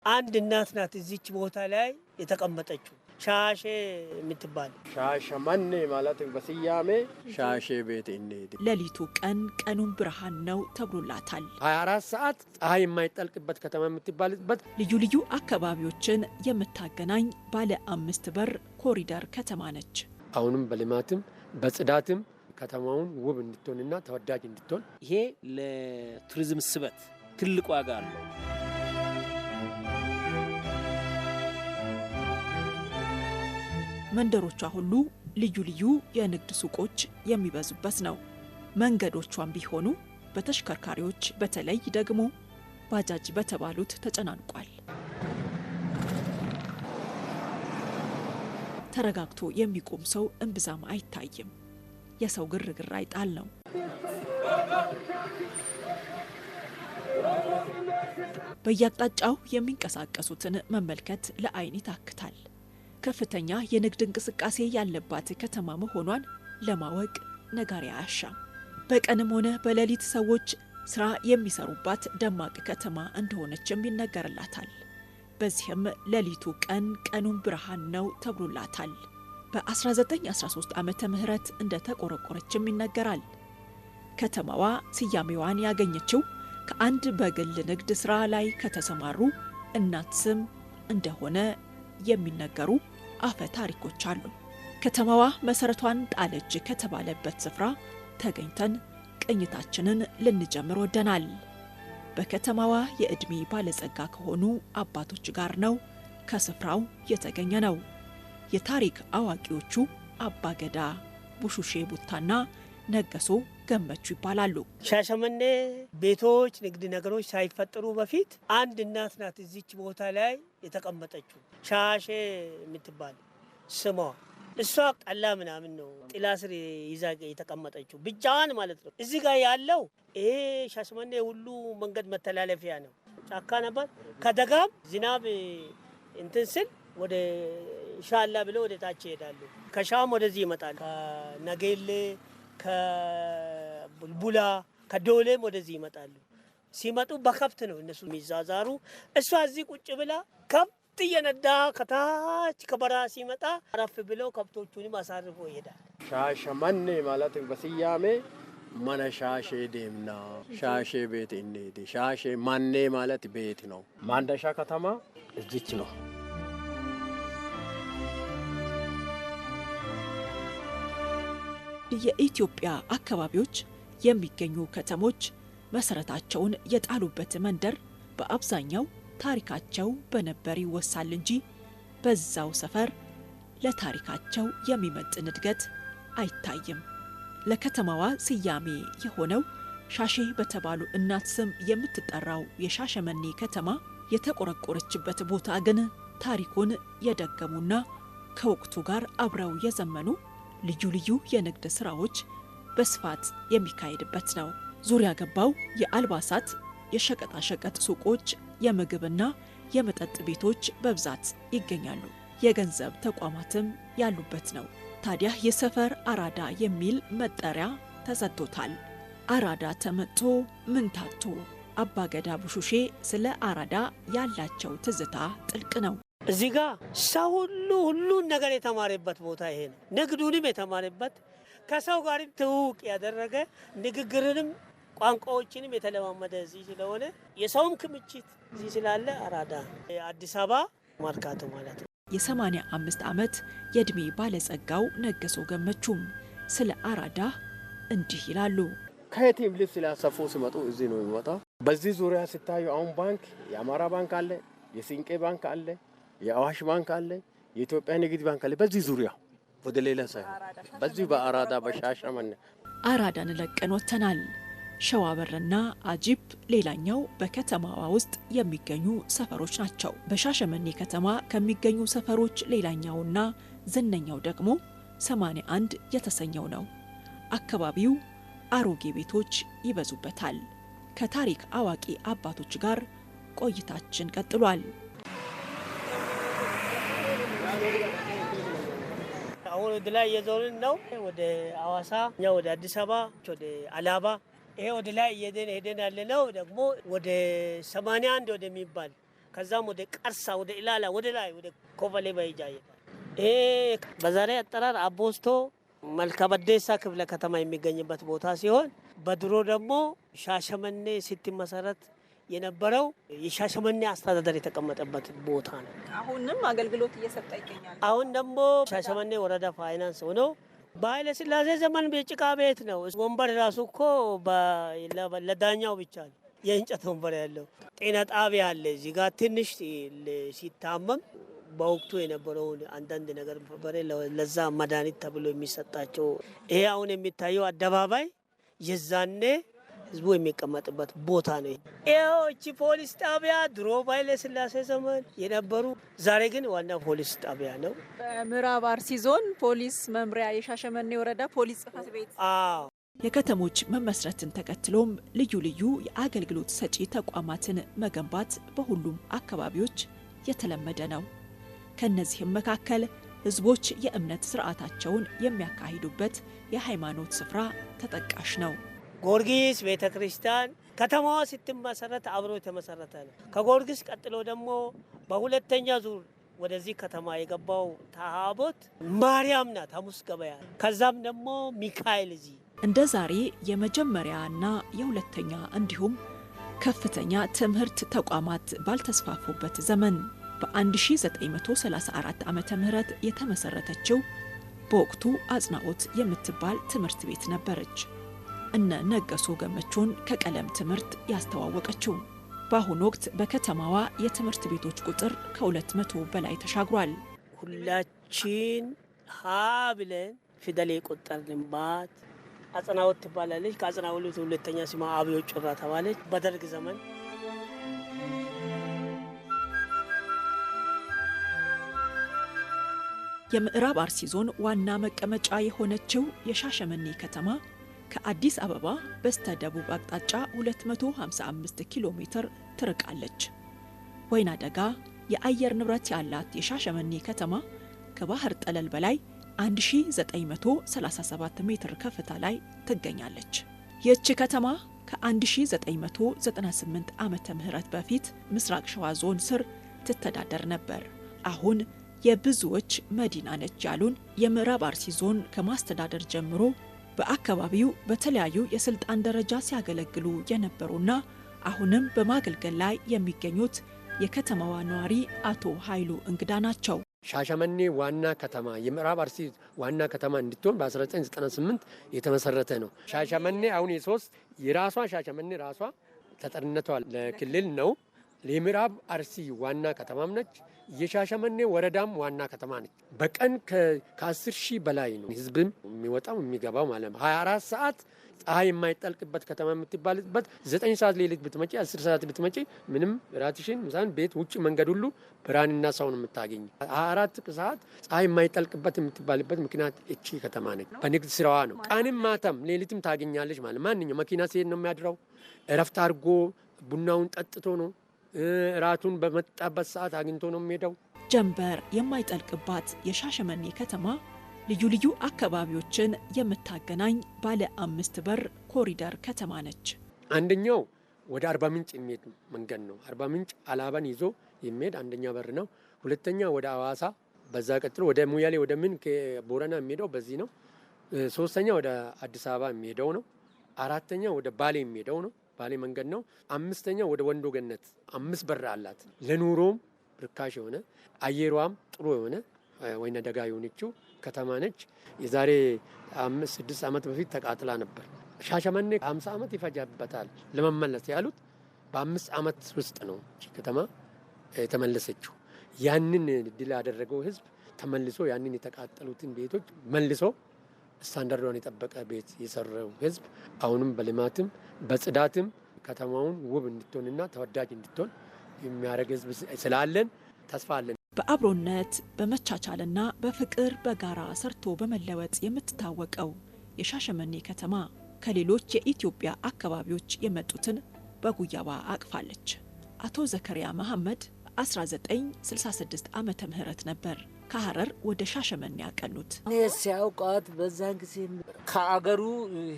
አንድ እናት ናት እዚች ቦታ ላይ የተቀመጠችው ሻሼ የምትባል ሻሸመኔ ማለት በስያሜ ሻሼ ቤት እንዴ ሌሊቱ ቀኑን ብርሃን ነው ተብሎላታል። 24 ሰዓት ፀሐይ የማይጠልቅበት ከተማ የምትባልበት ልዩ ልዩ አካባቢዎችን የምታገናኝ ባለ 5 በር ኮሪደር ከተማ ነች። አሁንም በልማትም በጽዳትም ከተማውን ውብ እንድትሆንና ተወዳጅ እንድትሆን ይሄ ለቱሪዝም ስበት ትልቅ ዋጋ አለው። መንደሮቿ ሁሉ ልዩ ልዩ የንግድ ሱቆች የሚበዙበት ነው። መንገዶቿም ቢሆኑ በተሽከርካሪዎች በተለይ ደግሞ ባጃጅ በተባሉት ተጨናንቋል። ተረጋግቶ የሚቆም ሰው እምብዛም አይታይም። የሰው ግርግር አይጣል ነው። በየአቅጣጫው የሚንቀሳቀሱትን መመልከት ለዓይን ይታክታል። ከፍተኛ የንግድ እንቅስቃሴ ያለባት ከተማ መሆኗን ለማወቅ ነጋሪ አያሻም። በቀንም ሆነ በሌሊት ሰዎች ስራ የሚሰሩባት ደማቅ ከተማ እንደሆነችም ይነገርላታል። በዚህም ሌሊቱ ቀኑን ብርሃን ነው ተብሎላታል። በ1913 ዓመተ ምህረት እንደተቆረቆረችም ይነገራል። ከተማዋ ስያሜዋን ያገኘችው ከአንድ በግል ንግድ ስራ ላይ ከተሰማሩ እናት ስም እንደሆነ የሚነገሩ አፈ ታሪኮች አሉ። ከተማዋ መሰረቷን ጣለች ከተባለበት ስፍራ ተገኝተን ቅኝታችንን ልንጀምር ወደናል። በከተማዋ የዕድሜ ባለጸጋ ከሆኑ አባቶች ጋር ነው ከስፍራው የተገኘ ነው። የታሪክ አዋቂዎቹ አባ ገዳ ቡሹሼ ቡታና ነገሶ ገመቹ ይባላሉ። ሻሸመኔ ቤቶች፣ ንግድ ነገሮች ሳይፈጠሩ በፊት አንድ እናት ናት እዚች ቦታ ላይ የተቀመጠችው ሻሼ የምትባል ስሟ። እሷ ጠላ ምናምን ነው ጥላ ስር ይዛ የተቀመጠችው ብቻዋን ማለት ነው። እዚህ ጋር ያለው ይሄ ሻሸመኔ ሁሉ መንገድ መተላለፊያ ነው። ጫካ ነበር። ከደጋም ዝናብ እንትን ስል ወደ ሻላ ብለው ወደ ታች ይሄዳሉ። ከሻም ወደዚህ ይመጣል። ከነጌሌ ከቡልቡላ ከዶሌም ወደዚህ ይመጣሉ። ሲመጡ በከብት ነው እነሱ የሚዛዛሩ። እሷ እዚህ ቁጭ ብላ ከብት እየነዳ ከታች ከበራ ሲመጣ አረፍ ብለው ከብቶቹንም አሳርፎ ይሄዳል። ሻሸመኔ ማለት በስያሜ ማነ ሻሼ ደምና ሻሼ ቤት እንዴ ሻሼ ማኔ ማለት ቤት ነው። ማንደሻ ከተማ እዚች ነው። የኢትዮጵያ አካባቢዎች የሚገኙ ከተሞች መሰረታቸውን የጣሉበት መንደር በአብዛኛው ታሪካቸው በነበር ይወሳል እንጂ በዛው ሰፈር ለታሪካቸው የሚመጥን እድገት አይታይም። ለከተማዋ ስያሜ የሆነው ሻሼ በተባሉ እናት ስም የምትጠራው የሻሸመኔ ከተማ የተቆረቆረችበት ቦታ ግን ታሪኩን የደገሙና ከወቅቱ ጋር አብረው የዘመኑ ልዩ ልዩ የንግድ ስራዎች በስፋት የሚካሄድበት ነው። ዙሪያ ገባው የአልባሳት፣ የሸቀጣሸቀጥ ሱቆች፣ የምግብና የመጠጥ ቤቶች በብዛት ይገኛሉ። የገንዘብ ተቋማትም ያሉበት ነው። ታዲያ የሰፈር አራዳ የሚል መጠሪያ ተሰጥቶታል። አራዳ ተመቶ ምን ታቶ? አባ ገዳ ቡሹሼ ስለ አራዳ ያላቸው ትዝታ ጥልቅ ነው። እዚህ ጋር ሰው ሁሉን ነገር የተማረበት ቦታ ይሄ ነው። ንግዱንም የተማረበት ከሰው ጋርም ትውውቅ ያደረገ ንግግርንም ቋንቋዎችንም የተለማመደ እዚህ ስለሆነ የሰውም ክምችት እዚህ ስላለ አራዳ አዲስ አበባ ማርካቶ ማለት ነው። የ85 ዓመት የዕድሜ ባለጸጋው ነገሶ ገመቹም ስለ አራዳ እንዲህ ይላሉ። ከየትም ልብስ ሊያሰፉ ሲመጡ እዚህ ነው የሚመጣው። በዚህ ዙሪያ ሲታዩ አሁን ባንክ፣ የአማራ ባንክ አለ፣ የሲንቄ ባንክ አለ፣ የአዋሽ ባንክ አለ፣ የኢትዮጵያ ንግድ ባንክ አለ። በዚህ ዙሪያ ወደ ሌላ ሳይሆን በዚህ በአራዳ በሻሸመኔ አራዳን ለቀን ወጥተናል። ሸዋበርና አጂፕ ሌላኛው በከተማዋ ውስጥ የሚገኙ ሰፈሮች ናቸው። በሻሸመኔ ከተማ ከሚገኙ ሰፈሮች ሌላኛውና ዝነኛው ደግሞ 81 የተሰኘው ነው። አካባቢው አሮጌ ቤቶች ይበዙበታል። ከታሪክ አዋቂ አባቶች ጋር ቆይታችን ቀጥሏል። አሁን ወደ ላይ እየዞርን ነው። ወደ አዋሳ፣ ወደ አዲስ አበባ፣ ወደ አላባ ይሄ ወደ ላይ ሄደን ያለ ነው። ደግሞ ወደ 81 ወደሚባል ከዛም ወደ ቀርሳ ወደ ኢላላ ወደ ላይ ወደ ኮበሌ በይጃ ይሄዳል። በዛሬ አጠራር አቦስቶ መልካበዴሳ ክፍለ ከተማ የሚገኝበት ቦታ ሲሆን በድሮ ደግሞ ሻሸመኔ ስትመሰረት የነበረው የሻሸመኔ አስተዳደር የተቀመጠበት ቦታ ነው። አሁንም አገልግሎት እየሰጠ ይገኛል። አሁን ደግሞ ሻሸመኔ ወረዳ ፋይናንስ ሆኖ በኃይለ ሥላሴ ዘመን የጭቃ ቤት ነው። ወንበር ራሱ እኮ ለዳኛው ብቻ ነው የእንጨት ወንበር ያለው። ጤና ጣቢያ አለ እዚህ ጋር ትንሽ ሲታመም በወቅቱ የነበረውን አንዳንድ ነገር ለዛ መድኃኒት ተብሎ የሚሰጣቸው ይሄ አሁን የሚታየው አደባባይ የዛኔ ህዝቡ የሚቀመጥበት ቦታ ነው። ይህቺ ፖሊስ ጣቢያ ድሮ በኃይለ ሥላሴ ዘመን የነበሩ ዛሬ ግን ዋና ፖሊስ ጣቢያ ነው። በምዕራብ አርሲ ዞን ፖሊስ መምሪያ የሻሸመኔ ወረዳ ፖሊስ ጽሕፈት ቤት። የከተሞች መመስረትን ተከትሎም ልዩ ልዩ የአገልግሎት ሰጪ ተቋማትን መገንባት በሁሉም አካባቢዎች የተለመደ ነው። ከነዚህም መካከል ህዝቦች የእምነት ስርዓታቸውን የሚያካሂዱበት የሃይማኖት ስፍራ ተጠቃሽ ነው። ጎርጊስ ቤተ ክርስቲያን ከተማዋ ስትመሰረት አብሮ የተመሰረተ ነው። ከጎርጊስ ቀጥሎ ደግሞ በሁለተኛ ዙር ወደዚህ ከተማ የገባው ታቦት ማርያም ናት፣ ሐሙስ ገበያ። ከዛም ደግሞ ሚካኤል እዚህ እንደ ዛሬ የመጀመሪያና የሁለተኛ እንዲሁም ከፍተኛ ትምህርት ተቋማት ባልተስፋፉበት ዘመን በ1934 ዓመተ ምህረት የተመሰረተችው በወቅቱ አጽናኦት የምትባል ትምህርት ቤት ነበረች። እነ ነገሶ ገመቹን ከቀለም ትምህርት ያስተዋወቀችው። በአሁኑ ወቅት በከተማዋ የትምህርት ቤቶች ቁጥር ከ200 በላይ ተሻግሯል። ሁላችን ሀ ብለን ፊደል የቆጠርንባት አጽናኦት ትባላለች። ከአጽናኦት ሁለተኛ ስሟ አብዮ ጩራ ተባለች። በደርግ ዘመን የምዕራብ አርሲ ዞን ዋና መቀመጫ የሆነችው የሻሸመኔ ከተማ ከአዲስ አበባ በስተ ደቡብ አቅጣጫ 255 ኪሎ ሜትር ትርቃለች። ወይና ደጋ የአየር ንብረት ያላት የሻሸመኔ ከተማ ከባህር ጠለል በላይ 1937 ሜትር ከፍታ ላይ ትገኛለች። ይህች ከተማ ከ1998 ዓመተ ምህረት በፊት ምስራቅ ሸዋ ዞን ስር ትተዳደር ነበር። አሁን የብዙዎች መዲና ነች ያሉን የምዕራብ አርሲ ዞን ከማስተዳደር ጀምሮ በአካባቢው በተለያዩ የስልጣን ደረጃ ሲያገለግሉ የነበሩና አሁንም በማገልገል ላይ የሚገኙት የከተማዋ ነዋሪ አቶ ኃይሉ እንግዳ ናቸው። ሻሸመኔ ዋና ከተማ የምዕራብ አርሲ ዋና ከተማ እንድትሆን በ1998 የተመሰረተ ነው። ሻሸመኔ አሁን የራሷ ሻሸመኔ ራሷ ተጠርነቷ ለክልል ነው። የምዕራብ አርሲ ዋና ከተማም ነች። የሻሸመኔ ወረዳም ዋና ከተማ ነች። በቀን ከ10 ሺህ በላይ ነው ህዝብም የሚወጣው የሚገባው ማለት ነው። 24 ሰዓት ፀሐይ የማይጠልቅበት ከተማ የምትባልበት 9 ሰዓት ሌሊት ብትመጪ 10 ሰዓት ብትመጪ ምንም ራትሽን ምሳን ቤት ውጭ መንገድ ሁሉ ብርሃንና ሰው ነው የምታገኝ። 24 ሰዓት ፀሐይ የማይጠልቅበት የምትባልበት ምክንያት እቺ ከተማ ነች። በንግድ ስራዋ ነው። ቀንም ማታም ሌሊትም ታገኛለች ማለት ማንኛው መኪና ሲሄድ ነው የሚያድረው። እረፍት አድርጎ ቡናውን ጠጥቶ ነው ራቱን በመጣበት ሰዓት አግኝቶ ነው የሚሄደው። ጀንበር የማይጠልቅባት የሻሸመኔ ከተማ ልዩ ልዩ አካባቢዎችን የምታገናኝ ባለ 5 በር ኮሪደር ከተማ ነች። አንደኛው ወደ አርባ ምንጭ የሚሄድ መንገድ ነው። አርባ ምንጭ አላባን ይዞ የሚሄድ አንደኛ በር ነው። ሁለተኛ ወደ አዋሳ፣ በዛ ቀጥሎ ወደ ሙያሌ ወደ ምን ቦረና የሚሄደው በዚህ ነው። ሶስተኛ ወደ አዲስ አበባ የሚሄደው ነው። አራተኛ ወደ ባሌ የሚሄደው ነው። ባሌ መንገድ ነው። አምስተኛ ወደ ወንዶ ገነት 5 በር አላት። ለኑሮም ርካሽ የሆነ አየሯም ጥሩ የሆነ ወይና ደጋ የሆነችው ከተማ ነች። የዛሬ 5-6 ዓመት በፊት ተቃጥላ ነበር። ሻሸመኔ 50 ዓመት ይፈጃበታል ለመመለስ ያሉት በ5 ዓመት ውስጥ ነው ከተማ የተመለሰችው። ያንን ድል ያደረገው ህዝብ ተመልሶ ያንን የተቃጠሉትን ቤቶች መልሶ ስታንዳርዷን የጠበቀ ቤት የሰራው ህዝብ አሁንም በልማትም በጽዳትም ከተማውን ውብ እንድትሆንና ተወዳጅ እንድትሆን የሚያደርግ ህዝብ ስላለን ተስፋ አለን። በአብሮነት በመቻቻልና በፍቅር በጋራ ሰርቶ በመለወጥ የምትታወቀው የሻሸመኔ ከተማ ከሌሎች የኢትዮጵያ አካባቢዎች የመጡትን በጉያባ አቅፋለች። አቶ ዘከሪያ መሐመድ 1966 ዓመተ ምህረት ነበር ከሐረር ወደ ሻሸመኔ ያቀኑት። እኔ ሲያውቃት በዛን ጊዜ ከአገሩ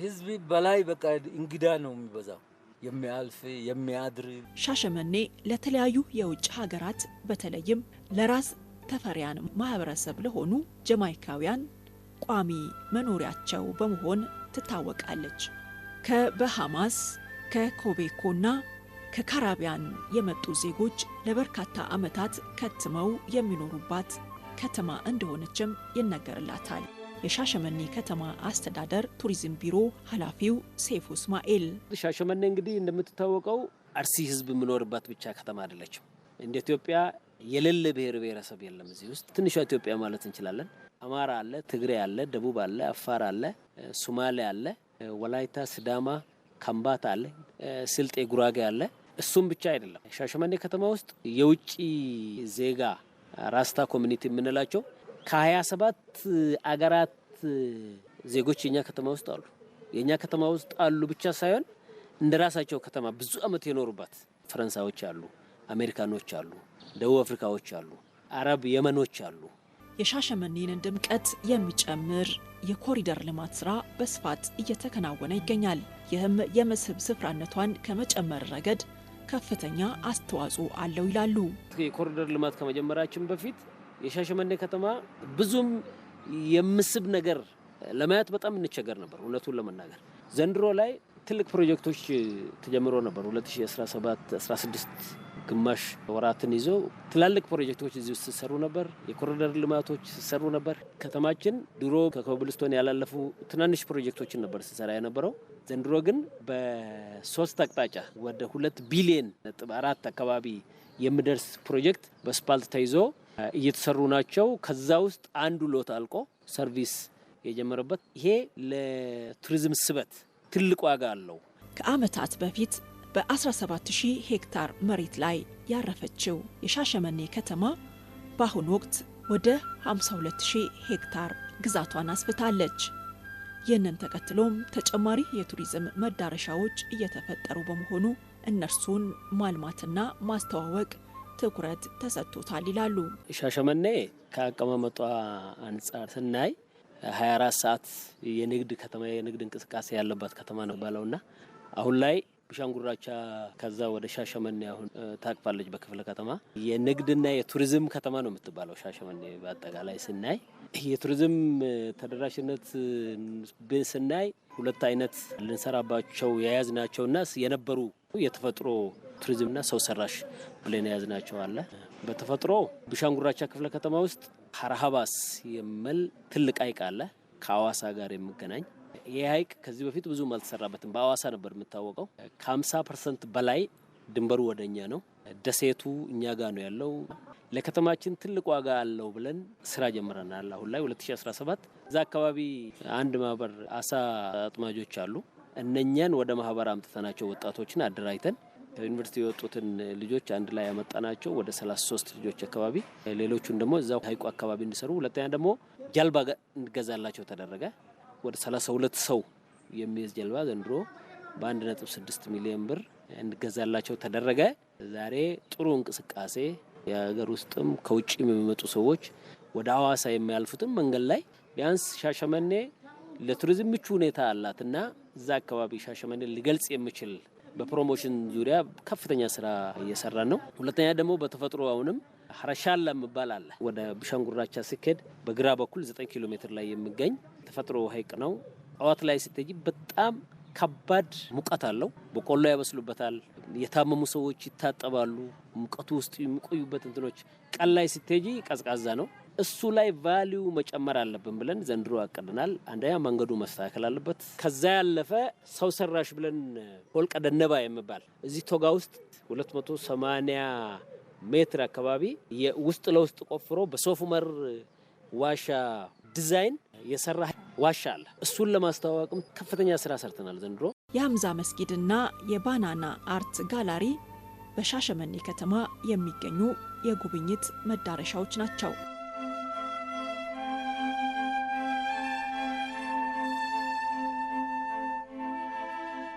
ህዝብ በላይ በቃ እንግዳ ነው የሚበዛው። የሚያልፍ የሚያድር ሻሸመኔ ለተለያዩ የውጭ ሀገራት በተለይም ለራስ ተፈሪያን ማህበረሰብ ለሆኑ ጀማይካውያን ቋሚ መኖሪያቸው በመሆን ትታወቃለች። ከበሃማስ ከኮቤኮና ከካራቢያን የመጡ ዜጎች ለበርካታ ዓመታት ከትመው የሚኖሩባት ከተማ እንደሆነችም ይነገርላታል። የሻሸመኔ ከተማ አስተዳደር ቱሪዝም ቢሮ ኃላፊው ሴፉ እስማኤል ሻሸመኔ እንግዲህ እንደምትታወቀው አርሲ ህዝብ የሚኖርባት ብቻ ከተማ አይደለችም። እንደ ኢትዮጵያ የሌለ ብሔር ብሔረሰብ የለም እዚህ ውስጥ። ትንሿ ኢትዮጵያ ማለት እንችላለን። አማራ አለ፣ ትግሬ አለ፣ ደቡብ አለ፣ አፋር አለ፣ ሶማሌ አለ፣ ወላይታ፣ ሲዳማ፣ ከምባታ አለ፣ ስልጤ፣ ጉራጌ አለ። እሱም ብቻ አይደለም። ሻሸመኔ ከተማ ውስጥ የውጭ ዜጋ ራስታ ኮሚኒቲ የምንላቸው ከ27 አገራት ዜጎች የኛ ከተማ ውስጥ አሉ። የኛ ከተማ ውስጥ አሉ ብቻ ሳይሆን እንደራሳቸው ከተማ ብዙ አመት የኖሩባት ፈረንሳዮች አሉ፣ አሜሪካኖች አሉ፣ ደቡብ አፍሪካዎች አሉ፣ አረብ የመኖች አሉ። የሻሸመኔን ድምቀት የሚጨምር የኮሪደር ልማት ስራ በስፋት እየተከናወነ ይገኛል። ይህም የመስህብ ስፍራነቷን ከመጨመር ረገድ ከፍተኛ አስተዋጽኦ አለው ይላሉ። የኮሪደር ልማት ከመጀመራችን በፊት የሻሸመኔ ከተማ ብዙም የምስብ ነገር ለማየት በጣም እንቸገር ነበር። እውነቱን ለመናገር ዘንድሮ ላይ ትልቅ ፕሮጀክቶች ተጀምሮ ነበር። 2017-16 ግማሽ ወራትን ይዞ ትላልቅ ፕሮጀክቶች እዚህ ውስጥ ሲሰሩ ነበር። የኮሪደር ልማቶች ሲሰሩ ነበር። ከተማችን ድሮ ከኮብልስቶን ያላለፉ ትናንሽ ፕሮጀክቶችን ነበር ሲሰራ የነበረው። ዘንድሮ ግን በሶስት አቅጣጫ ወደ 2 ቢሊዮን ነጥብ 4 አካባቢ የሚደርስ ፕሮጀክት በስፓልት ተይዞ እየተሰሩ ናቸው። ከዛ ውስጥ አንዱ ሎት አልቆ ሰርቪስ የጀመረበት ይሄ ለቱሪዝም ስበት ትልቅ ዋጋ አለው። ከዓመታት በፊት በ17000 ሄክታር መሬት ላይ ያረፈችው የሻሸመኔ ከተማ በአሁኑ ወቅት ወደ 52000 ሄክታር ግዛቷን አስፍታለች። ይህንን ተከትሎም ተጨማሪ የቱሪዝም መዳረሻዎች እየተፈጠሩ በመሆኑ እነርሱን ማልማትና ማስተዋወቅ ትኩረት ተሰጥቶታል ይላሉ። ሻሸመኔ ከአቀማመጧ አንጻር ስናይ 24 ሰዓት የንግድ ከተማ የንግድ እንቅስቃሴ ያለባት ከተማ ነው ባለውና አሁን ላይ ቢሻንጉራቻ ከዛ ወደ ሻሸመኔ አሁን ታቅፋለች በክፍለ ከተማ። የንግድና የቱሪዝም ከተማ ነው የምትባለው ሻሸመኔ። በአጠቃላይ ስናይ የቱሪዝም ተደራሽነት ስናይ ሁለት አይነት ልንሰራባቸው የያዝናቸውና የነበሩ የተፈጥሮ ቱሪዝምና ሰው ሰራሽ ብለን የያዝናቸው አለ። በተፈጥሮ ቢሻንጉራቻ ክፍለ ከተማ ውስጥ ሀረሃባስ የሚል ትልቅ ሐይቅ አለ ከአዋሳ ጋር የሚገናኝ። ይህ ሐይቅ ከዚህ በፊት ብዙም አልተሰራበትም። በአዋሳ ነበር የሚታወቀው። ከ50% በላይ ድንበሩ ወደኛ ነው። ደሴቱ እኛ ጋር ነው ያለው። ለከተማችን ትልቅ ዋጋ አለው ብለን ስራ ጀምረናል። አሁን ላይ 2017 እዛ አካባቢ አንድ ማህበር አሳ አጥማጆች አሉ። እነኛን ወደ ማህበር አምጥተናቸው ወጣቶችን አደራጅተን ከዩኒቨርሲቲ የወጡትን ልጆች አንድ ላይ ያመጣናቸው ወደ 33 ልጆች አካባቢ፣ ሌሎቹን ደግሞ እዛው ሐይቁ አካባቢ እንዲሰሩ፣ ሁለተኛ ደግሞ ጀልባ እንገዛላቸው ተደረገ። ወደ 32 ሰው የሚይዝ ጀልባ ዘንድሮ በ1.6 ሚሊዮን ብር እንገዛላቸው ተደረገ። ዛሬ ጥሩ እንቅስቃሴ የሀገር ውስጥም ከውጭም የሚመጡ ሰዎች ወደ ሐዋሳ የሚያልፉትን መንገድ ላይ ቢያንስ ሻሸመኔ ለቱሪዝም ምቹ ሁኔታ አላትና እዛ አካባቢ ሻሸመኔ ሊገልጽ የሚችል በፕሮሞሽን ዙሪያ ከፍተኛ ስራ እየሰራን ነው። ሁለተኛ ደግሞ በተፈጥሮ አሁንም ሀረሻላ የሚባል አለ። ወደ ቢሻንጉራቻ ሲኬድ በግራ በኩል 9 ኪሎ ሜትር ላይ የሚገኝ ተፈጥሮ ሐይቅ ነው። ጠዋት ላይ ስትሄጂ በጣም ከባድ ሙቀት አለው። በቆሎ ያበስሉበታል። የታመሙ ሰዎች ይታጠባሉ። ሙቀቱ ውስጥ የሚቆዩበት እንትኖች። ቀን ላይ ስትሄጂ ቀዝቃዛ ነው። እሱ ላይ ቫሊዩ መጨመር አለብን ብለን ዘንድሮ አቅደናል። አንደኛ መንገዱ መስተካከል አለበት። ከዛ ያለፈ ሰው ሰራሽ ብለን ሆልቀ ደነባ የሚባል እዚህ ቶጋ ውስጥ 280 ሜትር አካባቢ የውስጥ ለውስጥ ቆፍሮ በሶፍ ዑመር ዋሻ ዲዛይን የሰራ ዋሻ አለ። እሱን ለማስተዋወቅም ከፍተኛ ስራ ሰርተናል ዘንድሮ። የሀምዛ መስጊድና የባናና አርት ጋላሪ በሻሸመኔ ከተማ የሚገኙ የጉብኝት መዳረሻዎች ናቸው።